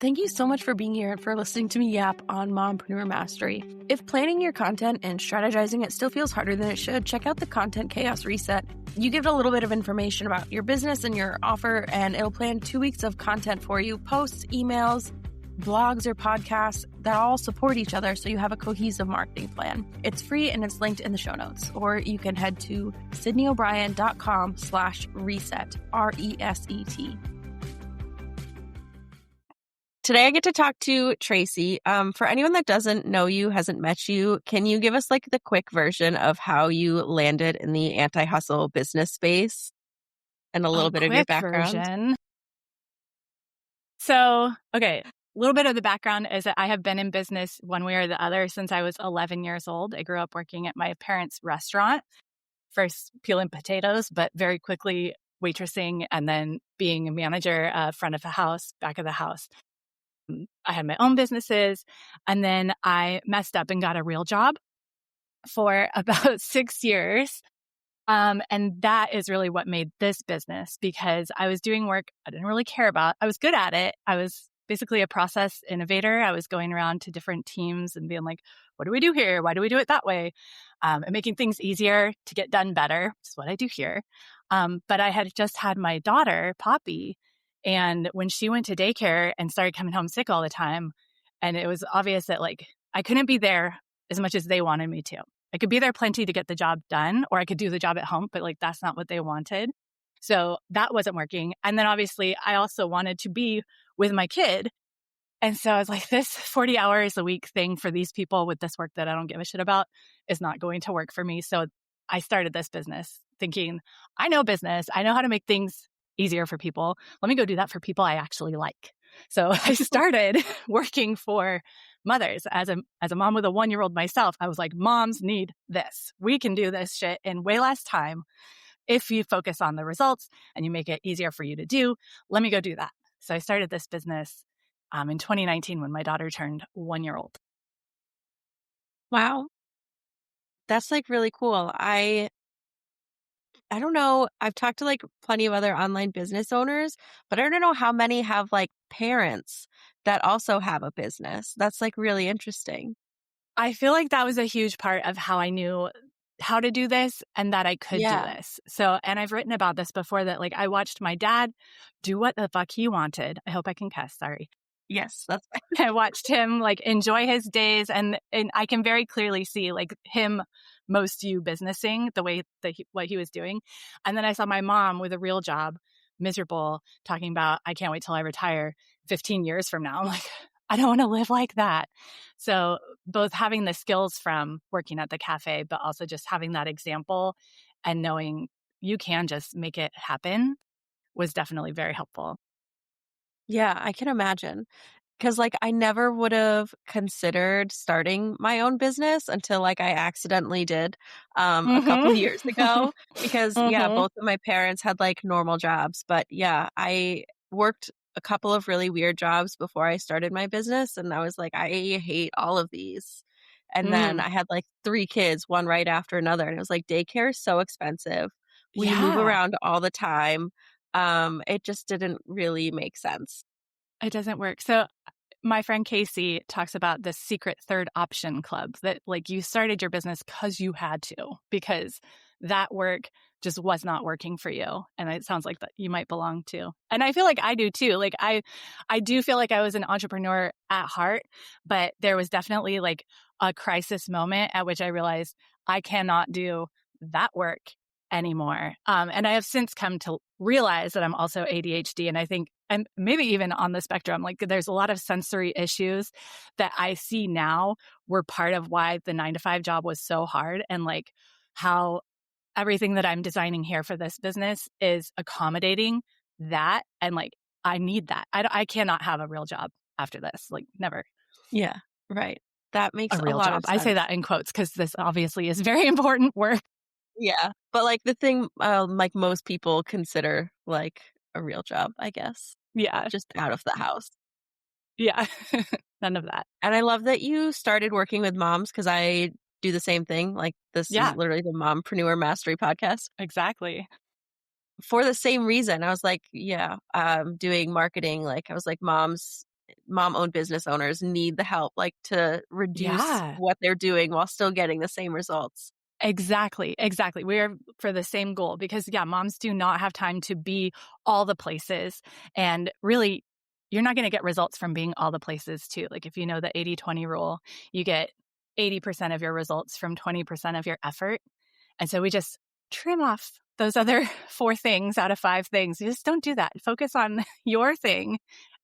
Thank you so much for being here and for listening to me yap on Mompreneur Mastery. If planning your content and strategizing it still feels harder than it should, check out the Content Chaos Reset. You give it a little bit of information about your business and your offer, and it'll plan 2 weeks of content for you, posts, emails, blogs, or podcasts that all support each other so you have a cohesive marketing plan. It's free and it's linked in the show notes, or you can head to sydneyobrien.com/reset, RESET. Today, I get to talk to Tracy. For anyone that doesn't know you, hasn't met you, can you give us like the quick version of how you landed in the anti-hustle business space and a little bit of your background? Version. So, okay, a little bit of the background is that I have been in business one way or the other since I was 11 years old. I grew up working at my parents' restaurant, first peeling potatoes, but very quickly waitressing and then being a manager, front of the house, back of the house. I had my own businesses, and then I messed up and got a real job for about 6 years. And that is really what made this business, because I was doing work I didn't really care about. I was good at it. I was basically a process innovator. I was going around to different teams and being like, what do we do here? Why do we do it that way? And making things easier to get done better, which is what I do here. But I had just had my daughter, Poppy, and when she went to daycare and started coming home sick all the time, and it was obvious that like I couldn't be there as much as they wanted me to. I could be there plenty to get the job done, or I could do the job at home, but like that's not what they wanted. So that wasn't working. And then obviously I also wanted to be with my kid. And so I was like, this 40 hours a week thing for these people with this work that I don't give a shit about is not going to work for me. So I started this business thinking, I know business. I know how to make things easier for people. Let me go do that for people I actually like. So I started working for mothers. As a mom with a 1-year-old myself, I was like, moms need this. We can do this shit in way less time if you focus on the results and you make it easier for you to do. Let me go do that. So I started this business in 2019 when my daughter turned 1-year-old. Wow. That's like really cool. I don't know. I've talked to like plenty of other online business owners, but I don't know how many have like parents that also have a business. That's like really interesting. I feel like that was a huge part of how I knew how to do this and that I could do this. So, and I've written about this before, that like I watched my dad do what the fuck he wanted. I hope I can cuss. Sorry. Yes, that's fine. I watched him like enjoy his days, and I can very clearly see like him most you businessing the way that what he was doing. And then I saw my mom with a real job, miserable, talking about, I can't wait till I retire 15 years from now. I'm like, I don't want to live like that. So both having the skills from working at the cafe, but also just having that example and knowing you can just make it happen was definitely very helpful. Yeah, I can imagine. Because like I never would have considered starting my own business until like I accidentally did a couple years ago. Because both of my parents had like normal jobs. But yeah, I worked a couple of really weird jobs before I started my business. And I was like, I hate all of these. And then I had like 3 kids, one right after another. And it was like, daycare is so expensive. We move around all the time. It just didn't really make sense. It doesn't work. So my friend Casey talks about the secret third option club, that like you started your business because you had to, because that work just was not working for you. And it sounds like that you might belong to. And I feel like I do too. Like I do feel like I was an entrepreneur at heart, but there was definitely like a crisis moment at which I realized I cannot do that work anymore. And I have since come to realize that I'm also ADHD. And I think, and maybe even on the spectrum, like there's a lot of sensory issues that I see now were part of why the 9-to-5 job was so hard, and like how everything that I'm designing here for this business is accommodating that. And like, I need that. I cannot have a real job after this, like never. Yeah, right. That makes A real lot job. of sense. I say that in quotes because this obviously is very important work. Yeah. But like the thing like most people consider like a real job, I guess. Yeah. Just out of the house. Yeah. None of that. And I love that you started working with moms, because I do the same thing. Like this is literally the Mompreneur Mastery podcast. Exactly. For the same reason. I was like, doing marketing. Like I was like, moms mom-owned business owners need the help, like, to reduce Yeah. what they're doing while still getting the same results. Exactly, exactly. We are for the same goal because, yeah, moms do not have time to be all the places. And really, you're not going to get results from being all the places, too. Like if you know the 80-20 rule, you get 80% of your results from 20% of your effort. And so we just trim off those other four things out of five things. You just don't do that. Focus on your thing.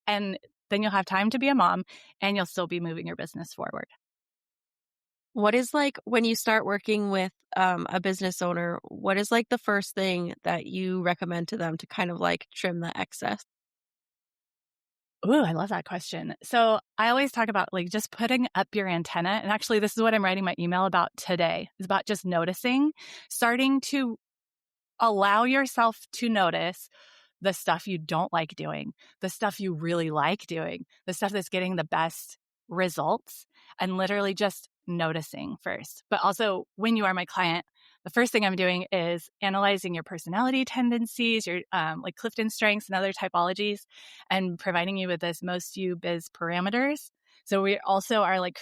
And then you'll have time to be a mom and you'll still be moving your business forward. What is like when you start working with a business owner, what is like the first thing that you recommend to them to kind of like trim the excess? Ooh, I love that question. So I always talk about like just putting up your antenna. And actually, this is what I'm writing my email about today. It's about just noticing, starting to allow yourself to notice the stuff you don't like doing, the stuff you really like doing, the stuff that's getting the best results, and literally just noticing first. But also, when you are my client, the first thing I'm doing is analyzing your personality tendencies, your like Clifton strengths and other typologies, and providing you with this most you biz parameters. So we also are like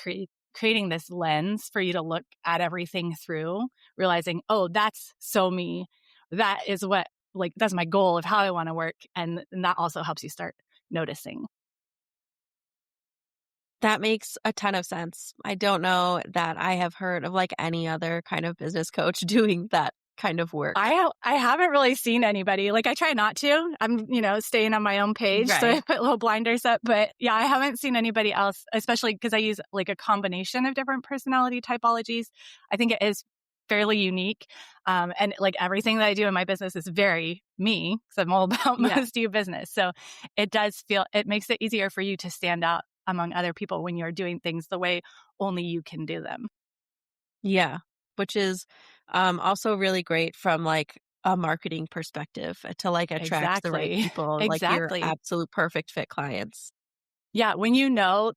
creating this lens for you to look at everything through, realizing, oh, that's so me. That is what like that's my goal of how I want to work. And that also helps you start noticing. That makes a ton of sense. I don't know that I have heard of like any other kind of business coach doing that kind of work. I haven't really seen anybody. Like I try not to. I'm, staying on my own page. So I Right. put little blinders up. But yeah, I haven't seen anybody else, especially because I use like a combination of different personality typologies. I think it is fairly unique. And like everything that I do in my business is very me because I'm all about Yeah. most do business. So it makes it easier for you to stand out among other people when you're doing things the way only you can do them. Yeah. Which is also really great from like a marketing perspective to like attract the right Exactly. people, like your Exactly. absolute perfect fit clients. Yeah, when you know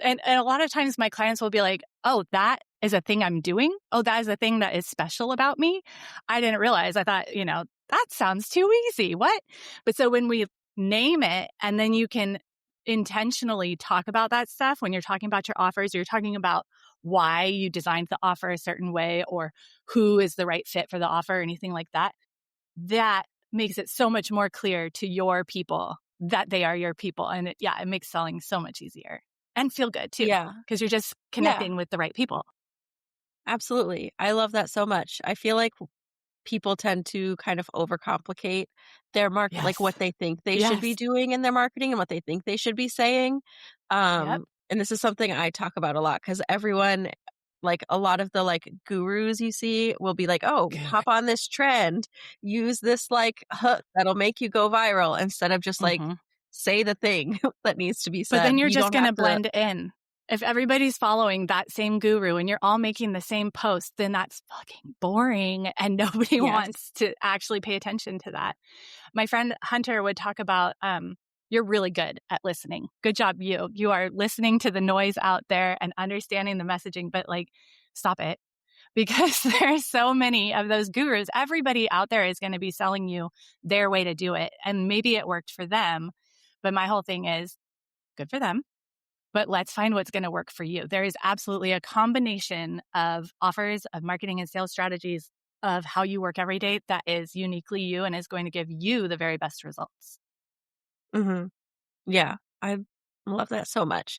and a lot of times my clients will be like, "Oh, that is a thing I'm doing? Oh, that is a thing that is special about me? I didn't realize. I thought, that sounds too easy. What?" But so when we name it and then you can intentionally talk about that stuff when you're talking about your offers, you're talking about why you designed the offer a certain way or who is the right fit for the offer or anything like that. That makes it so much more clear to your people that they are your people. And it makes selling so much easier and feel good too, Yeah. because you're just Yeah. connecting with the right people. Absolutely. I love that so much. I feel like people tend to kind of overcomplicate their like Yes. what they think they should be Yes. doing in their marketing and what they think they should be saying. Yep. And this is something I talk about a lot because everyone, like a lot of the like gurus you see will be like, oh, Good. hop on this trend, use this like hook that'll make you go viral instead of just like Hmm. say the thing that needs to be But said. then you're You just don't going have to to, blend in. If everybody's following that same guru and you're all making the same post, then that's fucking boring and nobody yes. wants to actually pay attention to that. My friend Hunter would talk about you're really good at listening. Good job, you. You are listening to the noise out there and understanding the messaging, but like, stop it because there's so many of those gurus. Everybody out there is going to be selling you their way to do it. And maybe it worked for them. But my whole thing is good for them. But let's find what's going to work for you. There is absolutely a combination of offers, of marketing and sales strategies, of how you work every day that is uniquely you and is going to give you the very best results. Hmm. Yeah. I love that so much.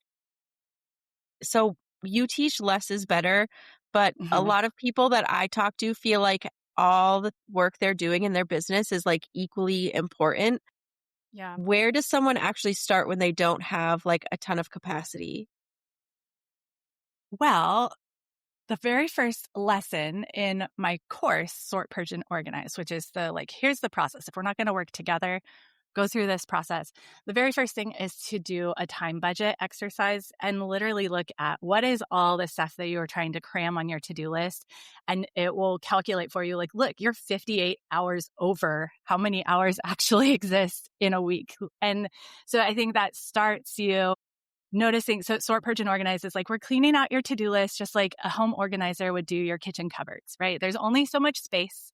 So you teach less is better, but a Hmm. lot of people that I talk to feel like all the work they're doing in their business is like equally important. Yeah. Where does someone actually start when they don't have like a ton of capacity? Well, the very first lesson in my course, Sort, Purge, and Organize, which is here's the process. If we're not going to work together, go through this process. The very first thing is to do a time budget exercise and literally look at what is all the stuff that you are trying to cram on your to-do list. And it will calculate for you, like, look, you're 58 hours over how many hours actually exist in a week. And so I think that starts you noticing. So Sort, Purge, and Organize is like we're cleaning out your to-do list just like a home organizer would do your kitchen cupboards, right? There's only so much space.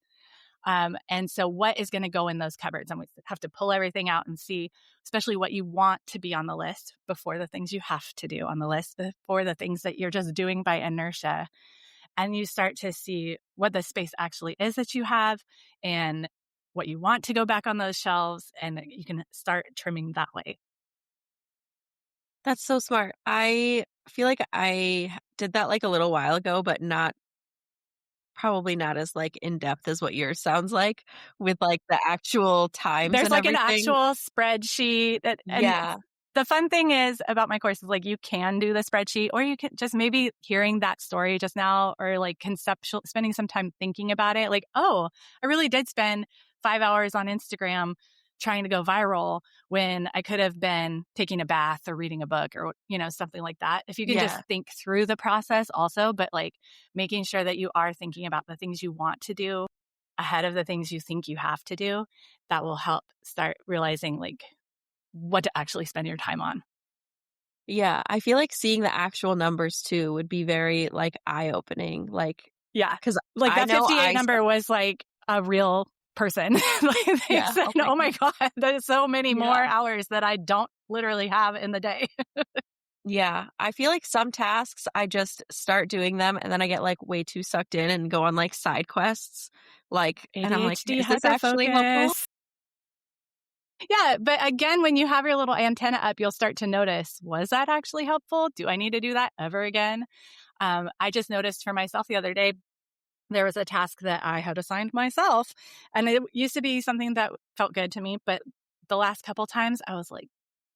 And so what is going to go in those cupboards? And we have to pull everything out and see, especially what you want to be on the list before the things you have to do on the list, before the things that you're just doing by inertia. And you start to see what the space actually is that you have and what you want to go back on those shelves. And you can start trimming that way. That's so smart. I feel like I did that like a little while ago, but not probably not as like in depth as what yours sounds like with like the actual times There's and like an everything. actual spreadsheet and Yeah. the fun thing is about my course is like you can do the spreadsheet or you can just maybe hearing that story just now or like conceptual spending some time thinking about it. Like, oh, I really did spend 5 hours on Instagram trying to go viral when I could have been taking a bath or reading a book or, something like that. If you can just Yeah. think through the process also, but like making sure that you are thinking about the things you want to do ahead of the things you think you have to do, that will help start realizing like what to actually spend your time on. Yeah. I feel like seeing the actual numbers too would be very like eye-opening. Like, Yeah. because Like I that know 58 I number spent, was like a real person. Like they yeah. said, Oh my oh my God. God, there's so many more Yeah. hours that I don't literally have in the day. Yeah. I feel like some tasks I just start doing them and then I get like way too sucked in and go on like side quests. Like, and I'm like, ADHD, is this actually helpful? hyperfocus. Yeah. But again, when you have your little antenna up, you'll start to notice, was that actually helpful? Do I need to do that ever again? I just noticed for myself the other day, there was a task that I had assigned myself, and it used to be something that felt good to me. But the last couple times, I was like,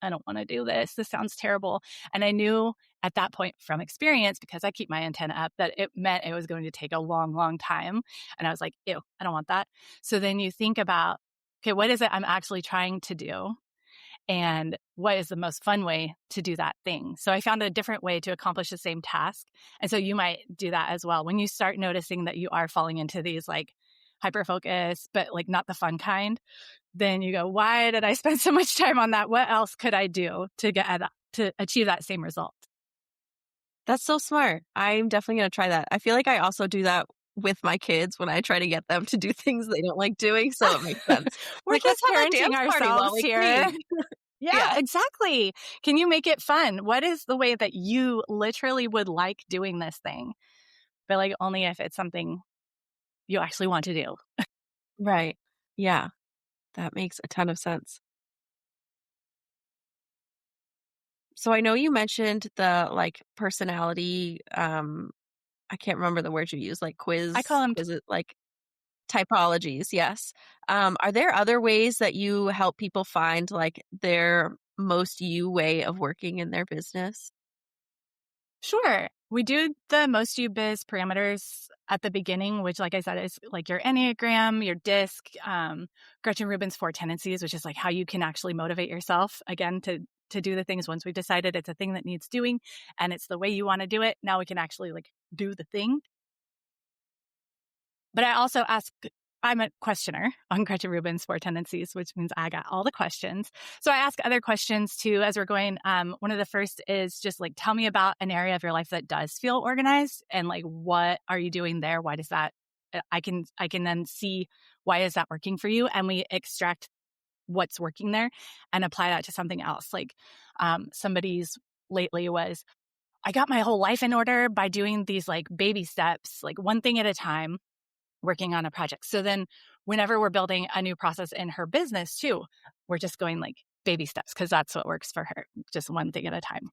I don't want to do this. This sounds terrible. And I knew at that point from experience, because I keep my antenna up, that it meant it was going to take a long, long time. And I was like, ew, I don't want that. So then you think about, okay, what is it I'm actually trying to do? And what is the most fun way to do that thing? So I found a different way to accomplish the same task. And so you might do that as well. When you start noticing that you are falling into these like hyper focus, but like not the fun kind, then you go, why did I spend so much time on that? What else could I do to get at that, to achieve that same result? That's so smart. I'm definitely going to try that. I feel like I also do that with my kids when I try to get them to do things they don't like doing. So it makes sense. We're Like, let's just have a parenting dance party while ourselves we here. clean. Yeah, Yeah. exactly. Can you make it fun? What is the way that you literally would like doing this thing? But like only if it's something you actually want to do. Right. Yeah. That makes a ton of sense. So I know you mentioned the like personality, I can't remember the word you use, like I call them, quiz it like typologies, yes. Are there other ways that you help people find like their most you way of working in their business? sure. We do the most you biz parameters at the beginning, which, like I said, is like your Enneagram, your DISC, Gretchen Rubin's 4 tendencies, which is like how you can actually motivate yourself again to do the things once we've decided it's a thing that needs doing and it's the way you want to do it. Now we can actually like do the thing. But I also ask, I'm a questioner on Gretchen Rubin's 4 tendencies, which means I got all the questions. So I ask other questions too as we're going. One of the first is just like, tell me about an area of your life that does feel organized and like, what are you doing there? Why does that, I can then see why is that working for you? And we extract what's working there and apply that to something else. Like somebody's lately was, I got my whole life in order by doing these like baby steps, like one thing at a time working on a project. So then whenever we're building a new process in her business too, we're just going like baby steps because that's what works for her, just one thing at a time.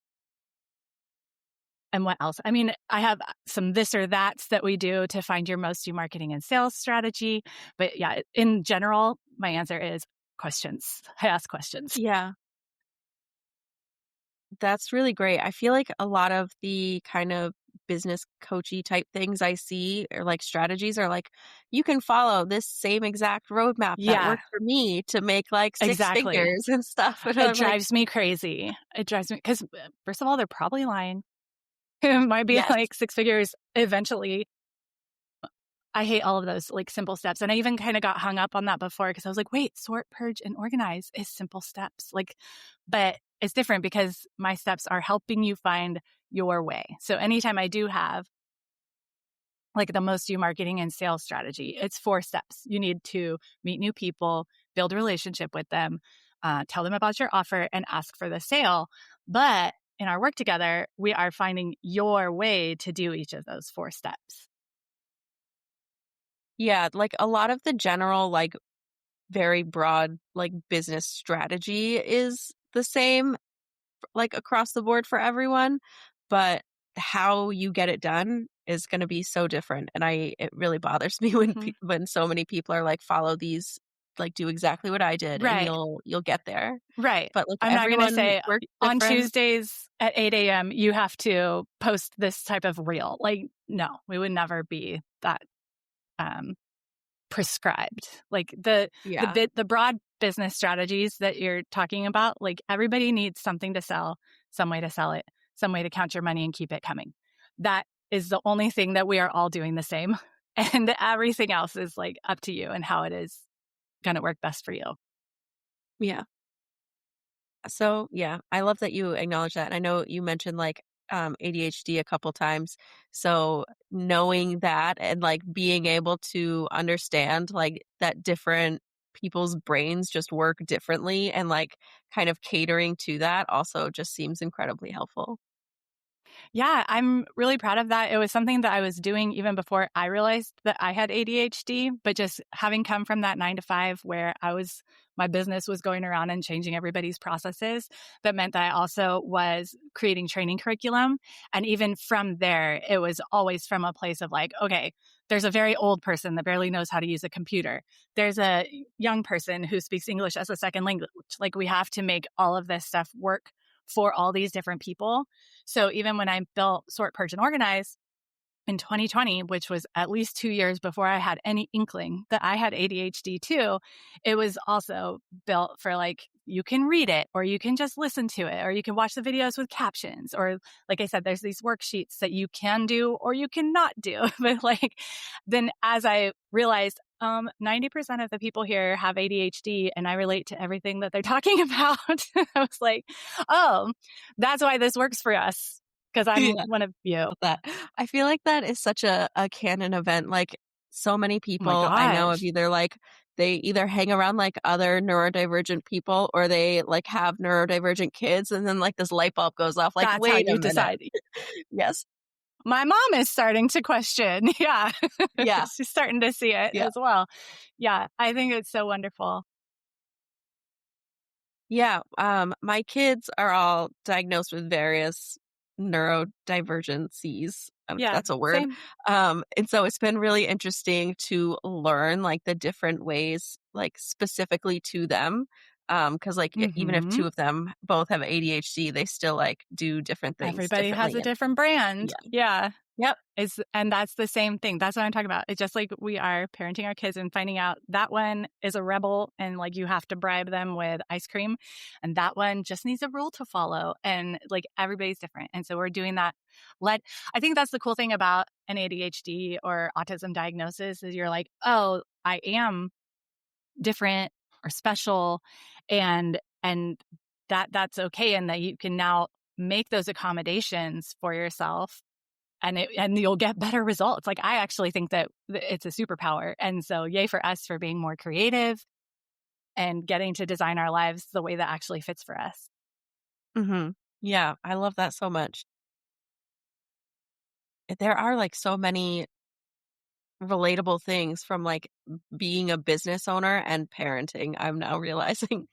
And what else? I mean, I have some this or that's that we do to find your most you marketing and sales strategy. But yeah, in general, my answer is questions. I ask questions. Yeah. That's really great. I feel like a lot of the kind of business coachy type things I see or like strategies are like, you can follow this same exact roadmap that Yeah, worked for me to make like six exactly. figures and stuff. And It I'm like, drives me crazy. It drives me because, first of all, they're probably lying. It might be yes, like 6 figures eventually. I hate all of those like simple steps. And I even kind of got hung up on that before because I was like, wait, sort, purge, and organize is simple steps. Like, but it's different because my steps are helping you find your way. So anytime I do have like the most you marketing and sales strategy. It's 4 steps. You need to meet new people, build a relationship with them, tell them about your offer, and ask for the sale. But in our work together, we are finding your way to do each of those 4 steps. Yeah, like a lot of the general, like very broad, like business strategy is the same, like across the board for everyone, but how you get it done is going to be so different. And it really bothers me when Mhm. when so many people are like, follow these, like do exactly what I did, and Right. you'll get there. Right. But like I'm not gonna everyone say, works on different. Tuesdays at 8 AM, you have to post this type of reel. Like, no, we would never be that, um, prescribed. Like, Yeah. the broad business strategies that you're talking about, like, everybody needs something to sell, some way to sell it, some way to count your money and keep it coming. That is the only thing that we are all doing the same, and everything else is, like, up to you and how it is gonna work best for you. Yeah. So, yeah, I love that you acknowledge that. And I know you mentioned like ADHD a couple times. So, knowing that and like being able to understand like that different people's brains just work differently and like kind of catering to that also just seems incredibly helpful. Yeah, I'm really proud of that. It was something that I was doing even before I realized that I had ADHD, but just having come from that 9 to 5 where my business was going around and changing everybody's processes, that meant that I also was creating training curriculum. And even from there, it was always from a place of like, okay, there's a very old person that barely knows how to use a computer. There's a young person who speaks English as a second language. Like, we have to make all of this stuff work for all these different people. So even when I built Sort, Purge, and Organize in 2020, which was at least 2 years before I had any inkling that I had ADHD too, it was also built for like, you can read it, or you can just listen to it, or you can watch the videos with captions, or like I said, there's these worksheets that you can do or you cannot do. But like, then as I realized, 90% of the people here have ADHD and I relate to everything that they're talking about. I was like, oh, that's why this works for us, because I'm Yeah. one of you. Love that. I feel like that is such a canon event. Like so many Oh my people I know of gosh. either like they either hang around like other neurodivergent people or they like have neurodivergent kids and then like this light bulb goes off like, That's how wait a you minute. decide. Yes. My mom is starting to question. Yeah. Yeah. She's starting to see it Yeah. as well. Yeah. I think it's so wonderful. Yeah. My kids are all diagnosed with various neurodivergencies, if Yeah. that's a word. Same. And so it's been really interesting to learn like the different ways, like specifically to them. Because like even if Hmm. two of them both have ADHD, they still like do different things Everybody has differently. a And different brand. yeah. Yeah. Yep. And that's the same thing. That's what I'm talking about. It's just like we are parenting our kids and finding out that one is a rebel and like you have to bribe them with ice cream. And that one just needs a rule to follow. And like everybody's different. And so we're doing that. Let I think that's the cool thing about an ADHD or autism diagnosis is you're like, oh, I am different or special, and that's okay, and that you can now make those accommodations for yourself, and you'll get better results. Like, I actually think that it's a superpower. And so yay for us for being more creative and getting to design our lives the way that actually fits for us. Hmm. Yeah. I love that so much. There are like so many relatable things from like being a business owner and parenting. I'm now realizing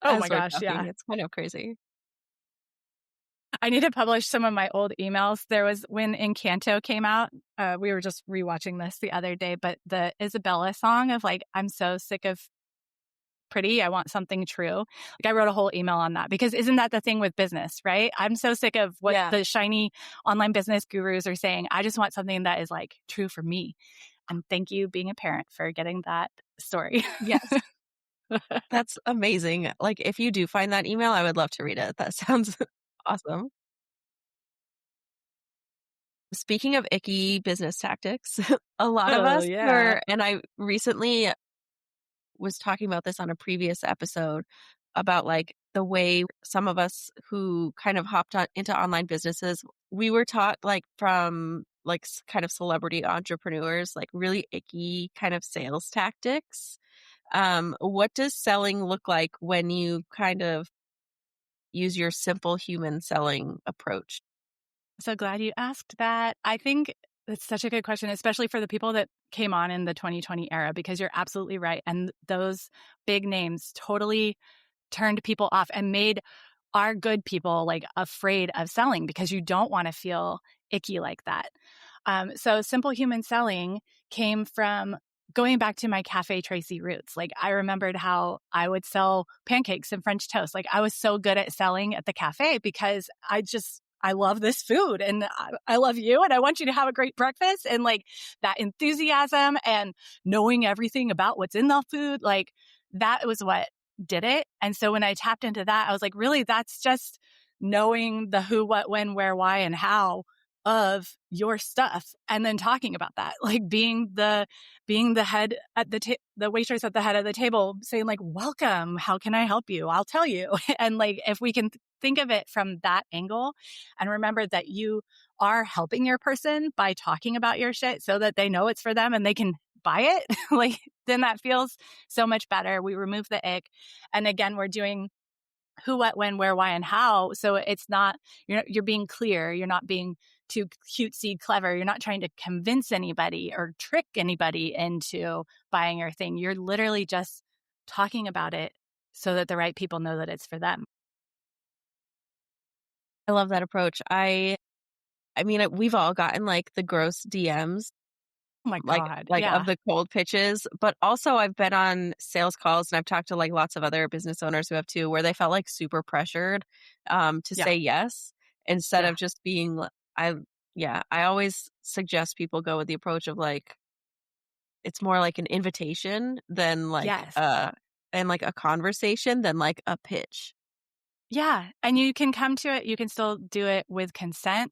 Oh as my we're gosh, talking, yeah. it's kind of crazy. I need to publish some of my old emails. There was when Encanto came out, we were just rewatching this the other day, but the Isabella song of like, I'm so sick of pretty, I want something true. Like, I wrote a whole email on that because isn't that the thing with business, right? I'm so sick of what Yeah. the shiny online business gurus are saying. I just want something that is like true for me. And thank you, being a parent, for getting that story. Yes. That's amazing. Like if you do find that email, I would love to read it. That sounds awesome. Speaking of icky business tactics, a lot of Oh, us yeah. were, and I recently was talking about this on a previous episode about like the way some of us who kind of hopped on into online businesses, we were taught like from like kind of celebrity entrepreneurs, like really icky kind of sales tactics. What does selling look like when you kind of use your simple human selling approach? So glad you asked that. I think that's such a good question, especially for the people that came on in the 2020 era, because you're absolutely right. And those big names totally turned people off and made our good people like afraid of selling because you don't want to feel icky like that. So simple human selling came from going back to my Cafe Tracy roots. Like I remembered how I would sell pancakes and French toast. Like I was so good at selling at the cafe because I love this food and I love you and I want you to have a great breakfast, and like that enthusiasm and knowing everything about what's in the food, like that was what did it. And so when I tapped into that, I was like, really, that's just knowing the who, what, when, where, why, and how of your stuff, and then talking about that, like being the head at the waitress at the head of the table, saying like, "Welcome, how can I help you? I'll tell you." And like, if we can think of it from that angle, and remember that you are helping your person by talking about your shit, so that they know it's for them and they can buy it, like then that feels so much better. We remove the ick, and again, we're doing who, what, when, where, why, and how. So it's not, you're being clear. You're not being too cutesy clever. You're not trying to convince anybody or trick anybody into buying your thing. You're literally just talking about it so that the right people know that it's for them. I love that approach. I mean, we've all gotten like the gross DMs, Oh my like God. like of Yeah. the cold pitches, but also I've been on sales calls and I've talked to like lots of other business owners who have too, where they felt like super pressured to Yeah. say yes instead Yeah. of just being I yeah, I always suggest people go with the approach of like it's more like an invitation than like Yes. and like a conversation than like a pitch. Yeah. And you can come to it. You can still do it with consent.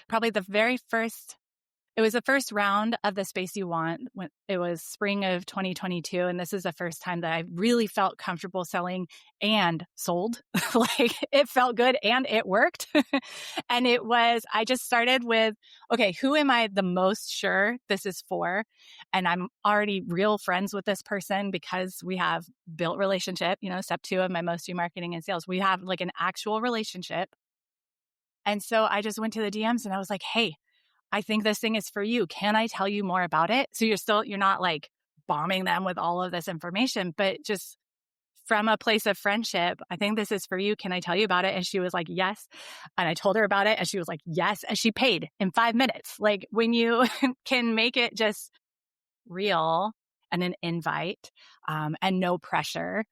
Probably the very first It was the first round of the Space You Want when it was spring of 2022. And this is the first time that I really felt comfortable selling and sold. Like it felt good and it worked. And I just started with, okay, who am I the most sure this is for? And I'm already real friends with this person because we have built relationship, step 2 of my most do marketing and sales. We have like an actual relationship. And so I just went to the DMs and I was like, hey, I think this thing is for you. Can I tell you more about it? So you're not like bombing them with all of this information, but just from a place of friendship, I think this is for you. Can I tell you about it? And she was like, yes. And I told her about it and she was like, yes. And she paid in 5 minutes. Like when you can make it just real and an invite, and no pressure,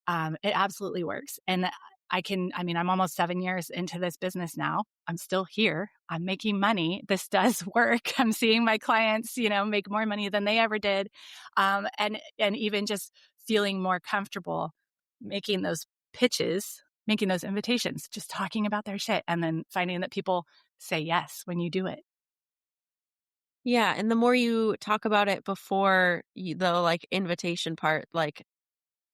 it absolutely works. And I'm almost 7 years into this business now. I'm still here. I'm making money. This does work. I'm seeing my clients, make more money than they ever did. And even just feeling more comfortable making those pitches, making those invitations, just talking about their shit and then finding that people say yes when you do it. Yeah, and the more you talk about it before the like invitation part, like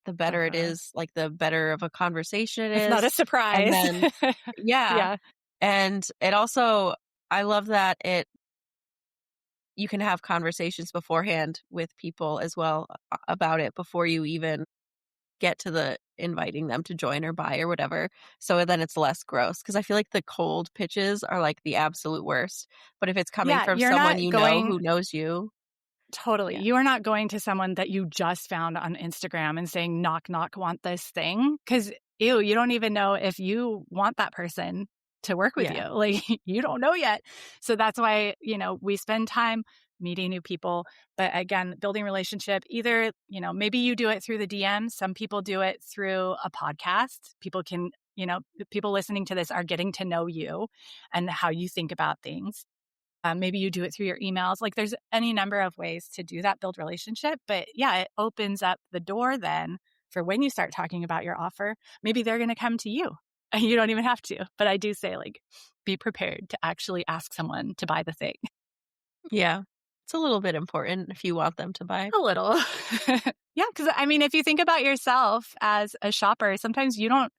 the better it Uh-huh. is, like the better of a conversation it It's not is. a And surprise. then yeah, Yeah. and it also I love that you can have conversations beforehand with people as well about it before you even get to the inviting them to join or buy or whatever. So then it's less gross because I feel like the cold pitches are like the absolute worst. But if it's coming Yeah. from You're someone not you know going who knows you, Totally. yeah. You are not going to someone that you just found on Instagram and saying, knock, knock, want this thing. Cause you don't even know if you want that person to work with you. Yeah. Like you don't know yet. So that's why, we spend time meeting new people. But again, building relationship, either, maybe you do it through the DMs. Some people do it through a podcast. People listening to this are getting to know you and how you think about things. Maybe you do it through your emails. Like there's any number of ways to do that, build relationship. But yeah, it opens up the door then for when you start talking about your offer, maybe they're going to come to you and you don't even have to. But I do say like, be prepared to actually ask someone to buy the thing. Yeah. It's a little bit important if you want them to buy. A little. Yeah. Cause if you think about yourself as a shopper, sometimes you don't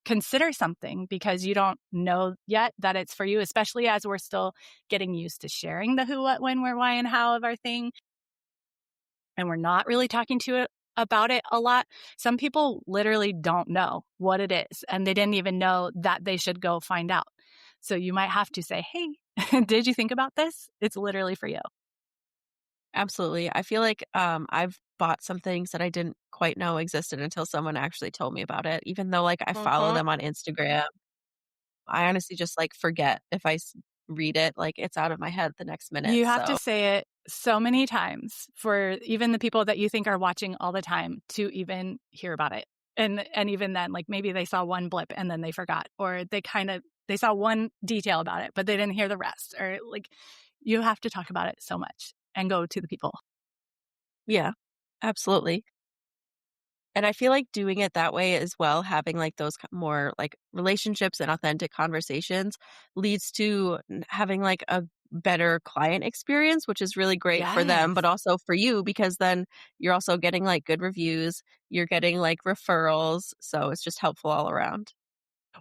consider something because you don't know yet that it's for you, especially as we're still getting used to sharing the who, what, when, where, why, and how of our thing. And we're not really talking to it about it a lot. Some people literally don't know what it is, and they didn't even know that they should go find out. So you might have to say, hey, did you think about this? It's literally for you. Absolutely. I feel like, I've bought some things that I didn't quite know existed until someone actually told me about it, even though, like, I follow Mhm. them on Instagram. I honestly just, like, forget if read it, like, it's out of my head the next minute, You have to so say it so many times for even the people that you think are watching all the time to even hear about it. And even then, like, maybe they saw one blip and then they forgot, or they saw one detail about it, but they didn't hear the rest, or, like, you have to talk about it so much and go to the people. yeah, absolutely. And I feel like doing it that way as well, having, like, those more, like, relationships and authentic conversations leads to having, like, a better client experience, which is really great for them, but Yes. also for you because then you're also getting, like, good reviews, you're getting, like, referrals, so it's just helpful all around.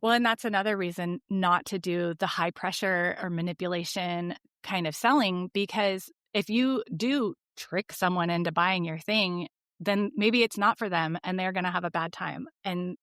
Well, and that's another reason not to do the high pressure or manipulation kind of selling, because if you do trick someone into buying your thing, then maybe it's not for them and they're going to have a bad time. And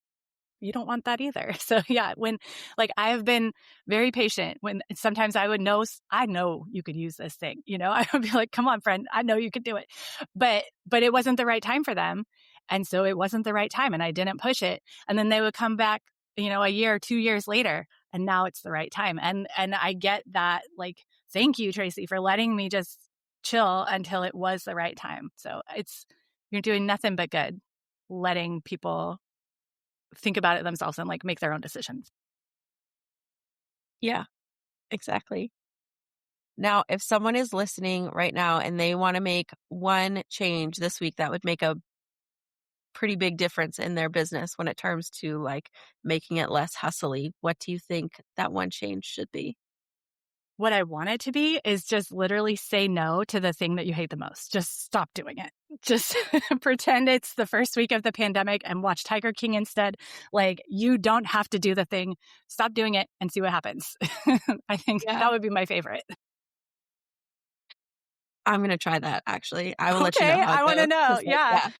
you don't want that either. So yeah, when like I have been very patient when sometimes I would know, I know you could use this thing, I would be like, come on, friend, I know you could do it. But it wasn't the right time for them. And so it wasn't the right time and I didn't push it. And then they would come back, a year or 2 years later, and now it's the right time. And I get that, like, thank you, Tracy, for letting me just chill until it was the right time. So you're doing nothing but good letting people think about it themselves and, like, make their own decisions. Yeah, exactly. Now, if someone is listening right now and they wanna make one change this week that would make a pretty big difference in their business when it comes to, like, making it less hustly, what do you think that one change should be? What I want it to be is just literally say no to the thing that you hate the most. Just stop doing it. Just pretend it's the first week of the pandemic and watch Tiger King instead. Like, you don't have to do the thing. Stop doing it and see what happens. I think Yeah. that would be my favorite. I'm gonna try that, actually. I will let you know Okay, how it I wanna goes know. because, like, Yeah. yeah,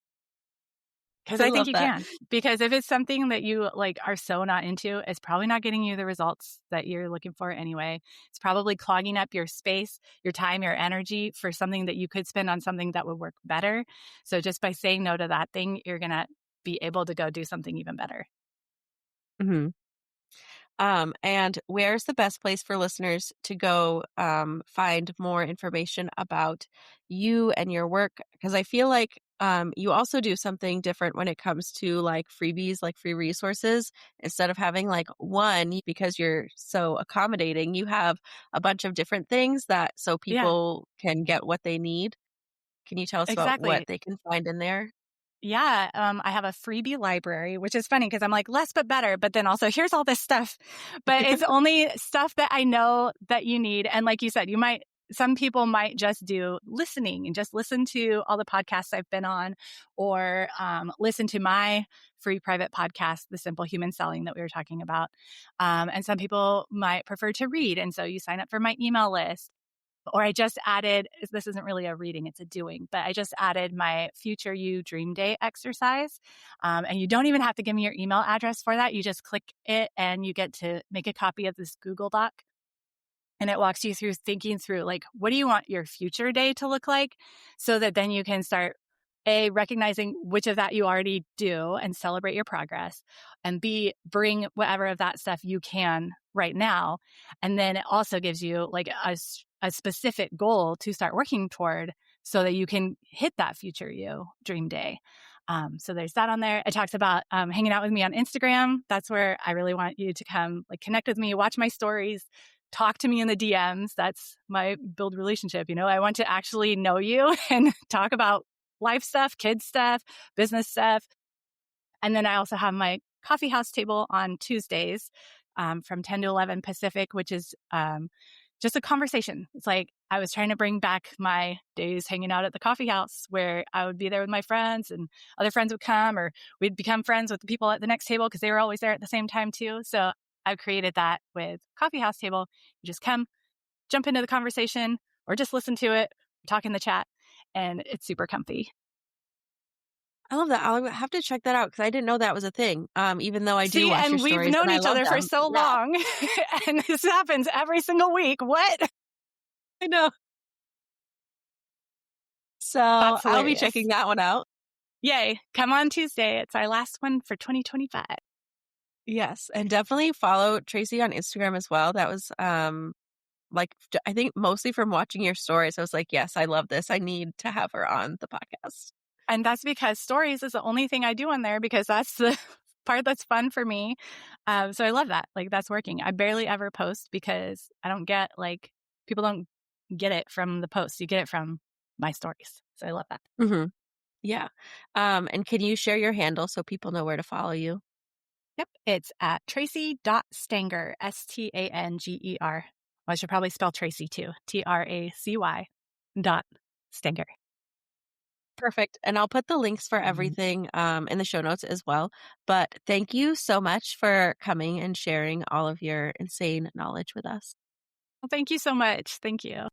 'Cause I I think love you that. can. Because if it's something that you, like, are so not into, it's probably not getting you the results that you're looking for anyway. It's probably clogging up your space, your time, your energy for something that you could spend on something that would work better. So just by saying no to that thing, you're gonna be able to go do something even better. Mhm. And where's the best place for listeners to go find more information about you and your work? Because I feel like you also do something different when it comes to like freebies, like free resources. Instead of having like one, because you're so accommodating, you have a bunch of different things that so Yeah, people can get what they need. Can you tell us about what exactly. they can find in there? Yeah, I have a freebie library, which is funny because I'm like, less but better, but then also here's all this stuff. But it's only stuff that I know that you need. And like you said, some people might just do listening and just listen to all the podcasts I've been on, or listen to my free private podcast, The Simple Human Selling, that we were talking about. And some people might prefer to read. And so you sign up for my email list. Or I just added, this isn't really a reading, it's a doing, but I just added my Future You Dream Day exercise. And you don't even have to give me your email address for that. You just click it and you get to make a copy of this Google Doc. And it walks you through thinking through, like, what do you want your future day to look like? So that then you can start recognizing which of that you already do and celebrate your progress, and B, bring whatever of that stuff you can right now. And then it also gives you like a specific goal to start working toward so that you can hit that future you dream day. So there's that on there. It talks about hanging out with me on Instagram. That's where I really want you to come, like, connect with me, watch my stories, talk to me in the DMs. That's my build relationship. I want to actually know you and talk about life stuff, kid stuff, business stuff. And then I also have my coffee house table on Tuesdays from 10 to 11 Pacific, which is just a conversation. It's like I was trying to bring back my days hanging out at the coffee house where I would be there with my friends and other friends would come, or we'd become friends with the people at the next table because they were always there at the same time too. So I've created that with Coffee House Table. You just come, jump into the conversation, or just listen to it, talk in the chat, and it's super comfy. I love that. I'll have to check that out because I didn't know that was a thing. Even though I do See, watch your and we've stories known and I each love other for them. so Yeah, long, and this happens every single week. What? I know. So That's I'll be hilarious. checking that one out. Yay. Come on Tuesday. It's our last one for 2025. Yes, and definitely follow Tracy on Instagram as well. That was like I think mostly from watching your stories. I was like, yes, I love this. I need to have her on the podcast. And that's because stories is the only thing I do on there because that's the part that's fun for me. So I love that. Like that's working. I barely ever post because I don't get like people don't get it from the post. You get it from my stories. So I love that. Mm-hmm. Yeah. And can you share your handle so people know where to follow you? Yep. It's at Tracy.Stanger, Stanger. Well, I should probably spell Tracy too. Tracy.Stanger. Perfect. And I'll put the links for Mhm. everything in the show notes as well. But thank you so much for coming and sharing all of your insane knowledge with us. Well, thank you so much. Thank you.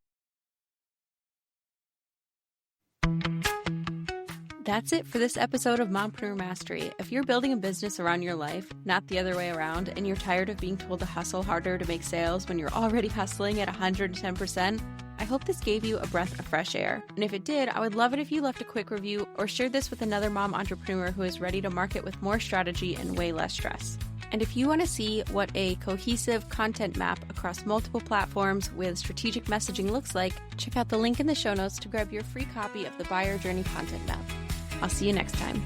That's it for this episode of Mompreneur Mastery. If you're building a business around your life, not the other way around, and you're tired of being told to hustle harder to make sales when you're already hustling at 110%, I hope this gave you a breath of fresh air. And if it did, I would love it if you left a quick review or shared this with another mom entrepreneur who is ready to market with more strategy and way less stress. And if you want to see what a cohesive content map across multiple platforms with strategic messaging looks like, check out the link in the show notes to grab your free copy of the Buyer Journey Content Map. I'll see you next time.